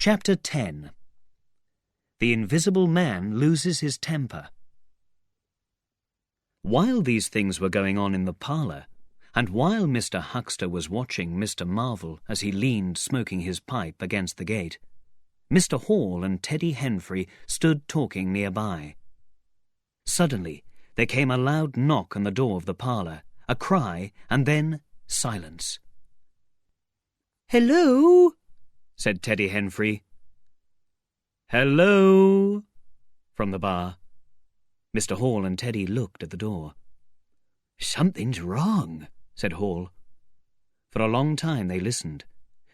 Chapter 10. The Invisible Man Loses His Temper. While these things were going on in the parlour, and while Mr. Huckster was watching Mr. Marvel as he leaned smoking his pipe against the gate, Mr. Hall and Teddy Henfrey stood talking nearby. Suddenly there came a loud knock on the door of the parlour, a cry, and then silence. "Hello?" said Teddy Henfrey. "Hello?" from the bar. Mr. Hall and Teddy looked at the door. "Something's wrong," said Hall. For a long time they listened.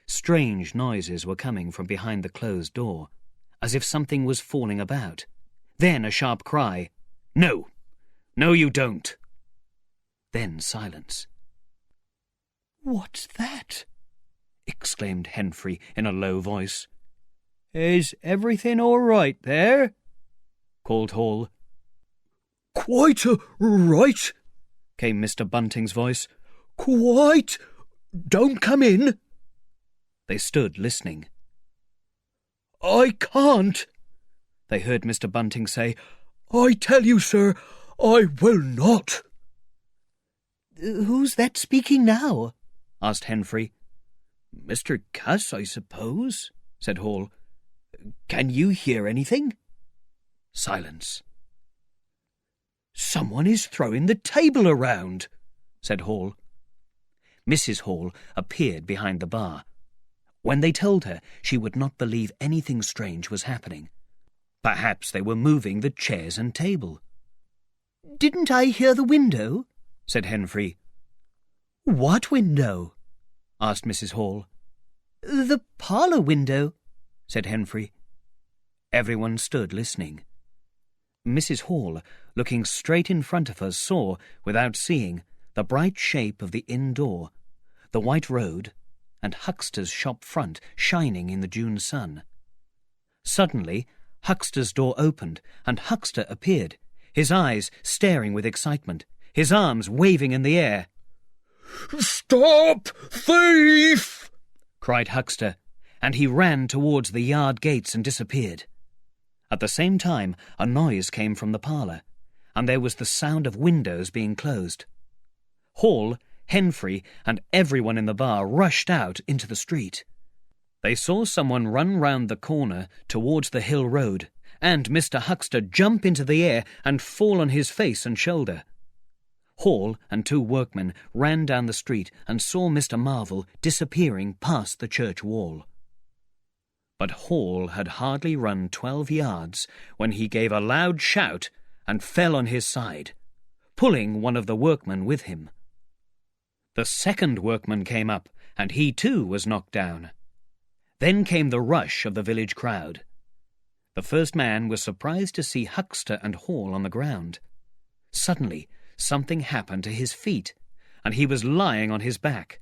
Strange noises were coming from behind the closed door, as if something was falling about. Then a sharp cry, "No! No, you don't!" Then silence. "What's that?" exclaimed Henfrey in a low voice. "Is everything all right there?" called Hall. "Quite right," came Mr. Bunting's voice. "Quite. Don't come in." They stood listening. "I can't," they heard Mr. Bunting say. "I tell you, sir, I will not." "Who's that speaking now?" asked Henfrey. "Mr. Cuss, I suppose," said Hall. "Can you hear anything?" Silence. "Someone is throwing the table around," said Hall. Mrs. Hall appeared behind the bar. When they told her, she would not believe anything strange was happening. Perhaps they were moving the chairs and table. "Didn't I hear the window?" said Henfrey. "What window?" asked Mrs. Hall. "The parlour window," said Henfrey. Everyone stood listening. Mrs. Hall, looking straight in front of her, saw, without seeing, the bright shape of the inn door, the white road, and Huckster's shop front shining in the June sun. Suddenly, Huckster's door opened, and Huckster appeared, his eyes staring with excitement, his arms waving in the air. "Stop, thief!" cried Huckster, and he ran towards the yard gates and disappeared. At the same time, a noise came from the parlour, and there was the sound of windows being closed. Hall, Henfrey, and everyone in the bar rushed out into the street. They saw someone run round the corner towards the hill road, and Mr. Huckster jump into the air and fall on his face and shoulder. Hall and two workmen ran down the street and saw Mr. Marvel disappearing past the church wall. But Hall had hardly run 12 yards when he gave a loud shout and fell on his side, pulling one of the workmen with him. The second workman came up, and he too was knocked down. Then came the rush of the village crowd. The first man was surprised to see Huckster and Hall on the ground. Suddenly, something happened to his feet, and he was lying on his back.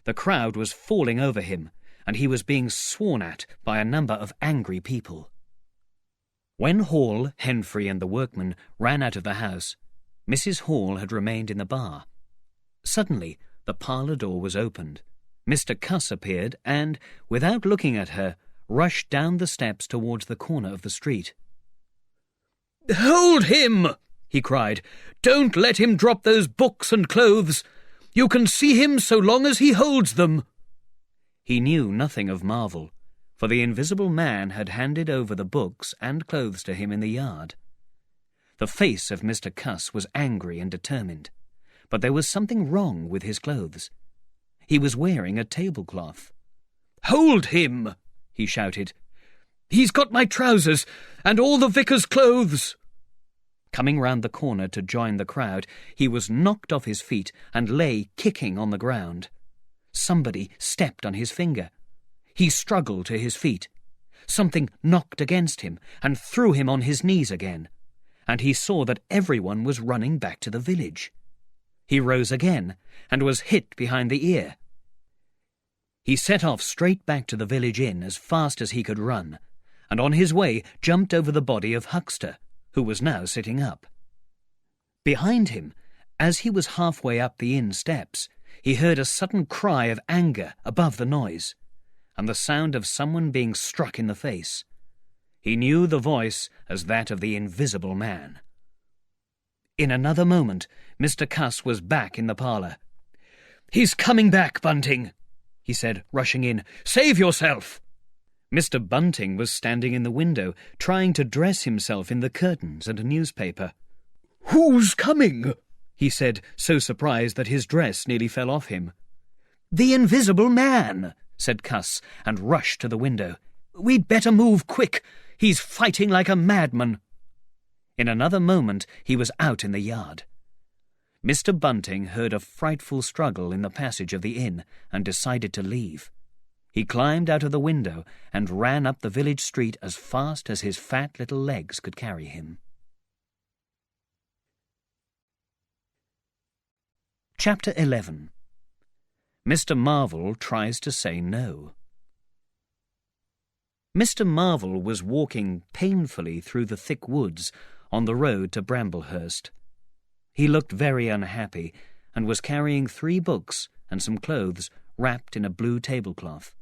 The crowd was falling over him, and he was being sworn at by a number of angry people. When Hall, Henfrey, and the workmen ran out of the house, Mrs. Hall had remained in the bar. Suddenly, the parlour door was opened. Mr. Cuss appeared and, without looking at her, rushed down the steps towards the corner of the street. "Hold him!" he cried. "Don't let him drop those books and clothes. You can see him so long as he holds them." He knew nothing of Marvel, for the Invisible Man had handed over the books and clothes to him in the yard. The face of Mr. Cuss was angry and determined, but there was something wrong with his clothes. He was wearing a tablecloth. "Hold him!" he shouted. "He's got my trousers and all the vicar's clothes." Coming round the corner to join the crowd, he was knocked off his feet and lay kicking on the ground. Somebody stepped on his finger. He struggled to his feet. Something knocked against him and threw him on his knees again, and he saw that everyone was running back to the village. He rose again and was hit behind the ear. He set off straight back to the village inn as fast as he could run, and on his way jumped over the body of Huckster, who was now sitting up. Behind him, as he was halfway up the inn steps, he heard a sudden cry of anger above the noise, and the sound of someone being struck in the face. He knew the voice as that of the Invisible Man. In another moment, Mr. Cuss was back in the parlour. "He's coming back, Bunting," he said, rushing in. "Save yourself!" Mr. Bunting was standing in the window, trying to dress himself in the curtains and a newspaper. "Who's coming?" he said, so surprised that his dress nearly fell off him. "The Invisible Man," said Cuss, and rushed to the window. "We'd better move quick. He's fighting like a madman." In another moment he was out in the yard. Mr. Bunting heard a frightful struggle in the passage of the inn and decided to leave. He climbed out of the window and ran up the village street as fast as his fat little legs could carry him. Chapter 11. Mr. Marvel tries to say no. Mr. Marvel was walking painfully through the thick woods on the road to Bramblehurst. He looked very unhappy and was carrying 3 books and some clothes wrapped in a blue tablecloth.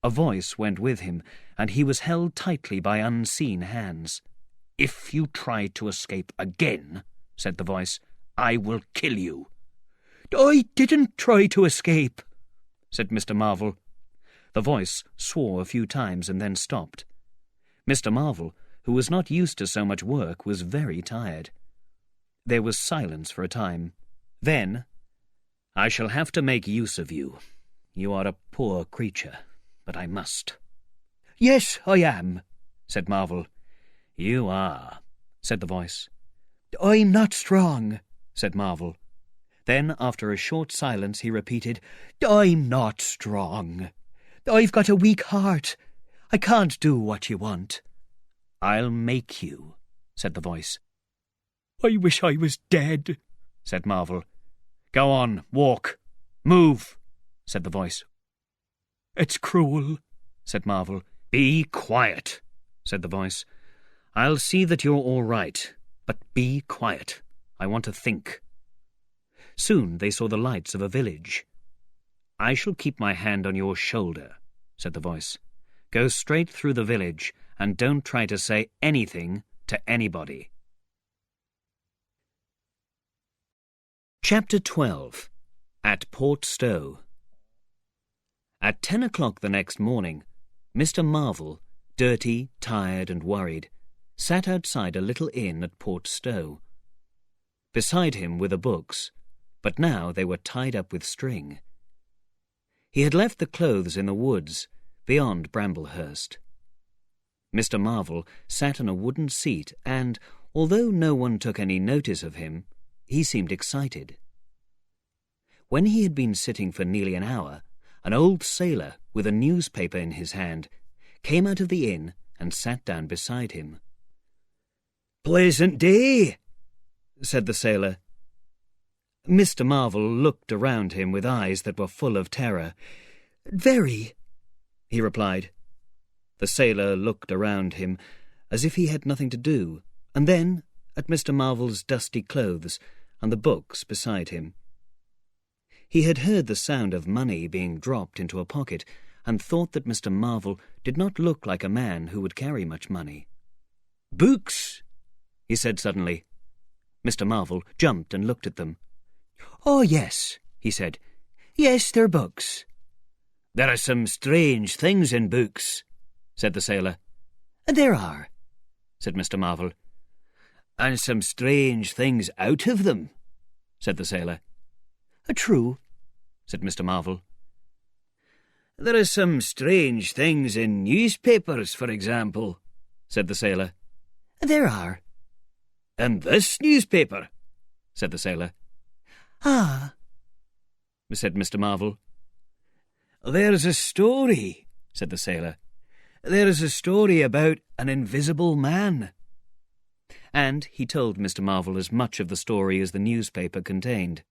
A voice went with him, and he was held tightly by unseen hands. "If you try to escape again," said the voice, "I will kill you." "I didn't try to escape," said Mr. Marvel. The voice swore a few times and then stopped. Mr. Marvel, who was not used to so much work, was very tired. There was silence for a time. Then, "I shall have to make use of you. You are a poor creature, but I must." "Yes, I am," said Marvel. "You are," said the voice. "I'm not strong," said Marvel. Then, after a short silence, he repeated, "I'm not strong. I've got a weak heart. I can't do what you want." "I'll make you," said the voice. "I wish I was dead," said Marvel. "Go on, walk. Move," said the voice. "It's cruel," said Marvel. "Be quiet," said the voice. "I'll see that you're all right, but be quiet. I want to think." Soon they saw the lights of a village. "I shall keep my hand on your shoulder," said the voice. "Go straight through the village, and don't try to say anything to anybody." Chapter 12. At Port Stowe. At 10 o'clock the next morning, Mr. Marvel, dirty, tired and worried, sat outside a little inn at Port Stowe. Beside him were the books, but now they were tied up with string. He had left the clothes in the woods, beyond Bramblehurst. Mr. Marvel sat on a wooden seat and, although no one took any notice of him, he seemed excited. When he had been sitting for nearly an hour, an old sailor, with a newspaper in his hand, came out of the inn and sat down beside him. "Pleasant day," said the sailor. Mr. Marvel looked around him with eyes that were full of terror. "Very," he replied. The sailor looked around him as if he had nothing to do, and then at Mr. Marvel's dusty clothes and the books beside him. He had heard the sound of money being dropped into a pocket and thought that Mr. Marvel did not look like a man who would carry much money. "Books," he said suddenly. Mr. Marvel jumped and looked at them. "Oh, yes," he said. "Yes, they're books." "There are some strange things in books," said the sailor. "There are," said Mr. Marvel. "And some strange things out of them," said the sailor. "True," said Mr. Marvel. "There are some strange things in newspapers, for example," said the sailor. "There are." "And this newspaper," said the sailor. "Ah," said Mr. Marvel. "There's a story," said the sailor. "There's a story about an invisible man." And he told Mr. Marvel as much of the story as the newspaper contained.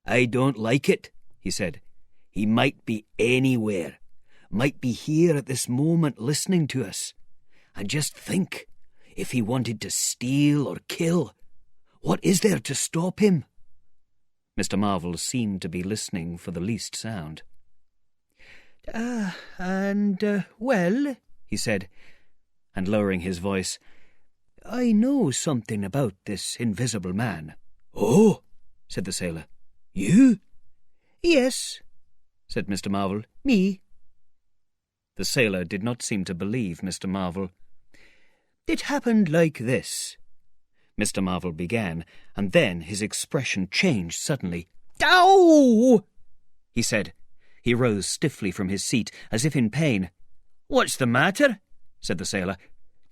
"I don't like it," he said. "He might be anywhere, might be here at this moment listening to us. And just think, if he wanted to steal or kill, what is there to stop him?" Mr. Marvel seemed to be listening for the least sound. Well, he said, and lowering his voice, I know something about this invisible man. Oh, said the sailor. You? Yes, said Mr. Marvel. me. The sailor did not seem to believe Mr. Marvel. It happened like this. Mr. Marvel began, and then his expression changed suddenly. Ow! He said. He rose stiffly from his seat, as if in pain. What's the matter? Said the sailor.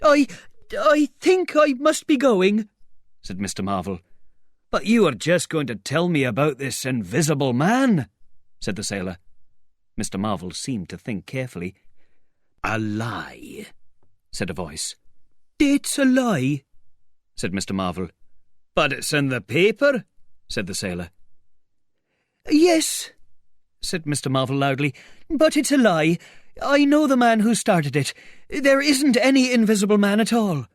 I think I must be going, said Mr. Marvel. But you were just going to tell me about this invisible man, said the sailor. Mr. Marvel seemed to think carefully. A lie, said a voice. It's a lie, said Mr. Marvel. But it's in the paper, said the sailor. Yes, said Mr. Marvel loudly, but it's a lie. I know the man who started it. There isn't any invisible man at all.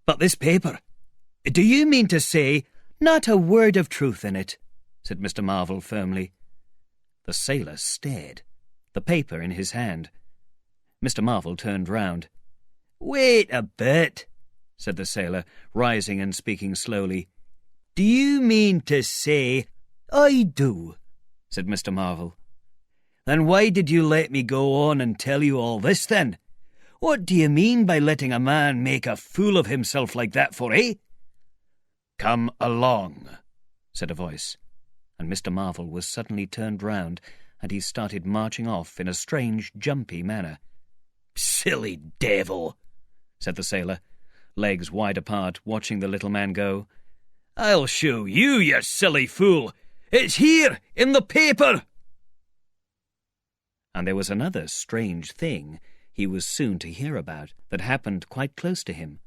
But this paper, do you mean to say— Not a word of truth in it, said Mr. Marvel firmly. The sailor stared, the paper in his hand. Mr. Marvel turned round. Wait a bit, said the sailor, rising and speaking slowly. Do you mean to say— I do, said Mr. Marvel. Then why did you let me go on and tell you all this, then? What do you mean by letting a man make a fool of himself like that for, eh? Come along, said a voice, and Mr. Marvel was suddenly turned round, and he started marching off in a strange, jumpy manner. Silly devil, said the sailor, legs wide apart, watching the little man go. I'll show you, you silly fool. It's here, in the paper. And there was another strange thing he was soon to hear about that happened quite close to him.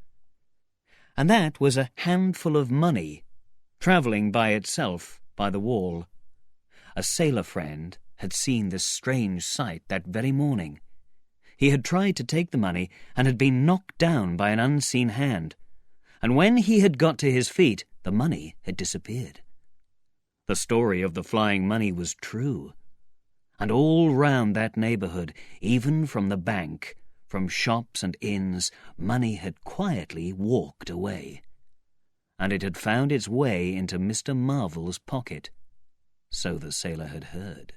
And that was a handful of money, travelling by itself by the wall. A sailor friend had seen this strange sight that very morning. He had tried to take the money and had been knocked down by an unseen hand, and when he had got to his feet, the money had disappeared. The story of the flying money was true, and all round that neighbourhood, even from the bank, from shops and inns, money had quietly walked away, and it had found its way into Mr. Marvel's pocket. So the sailor had heard.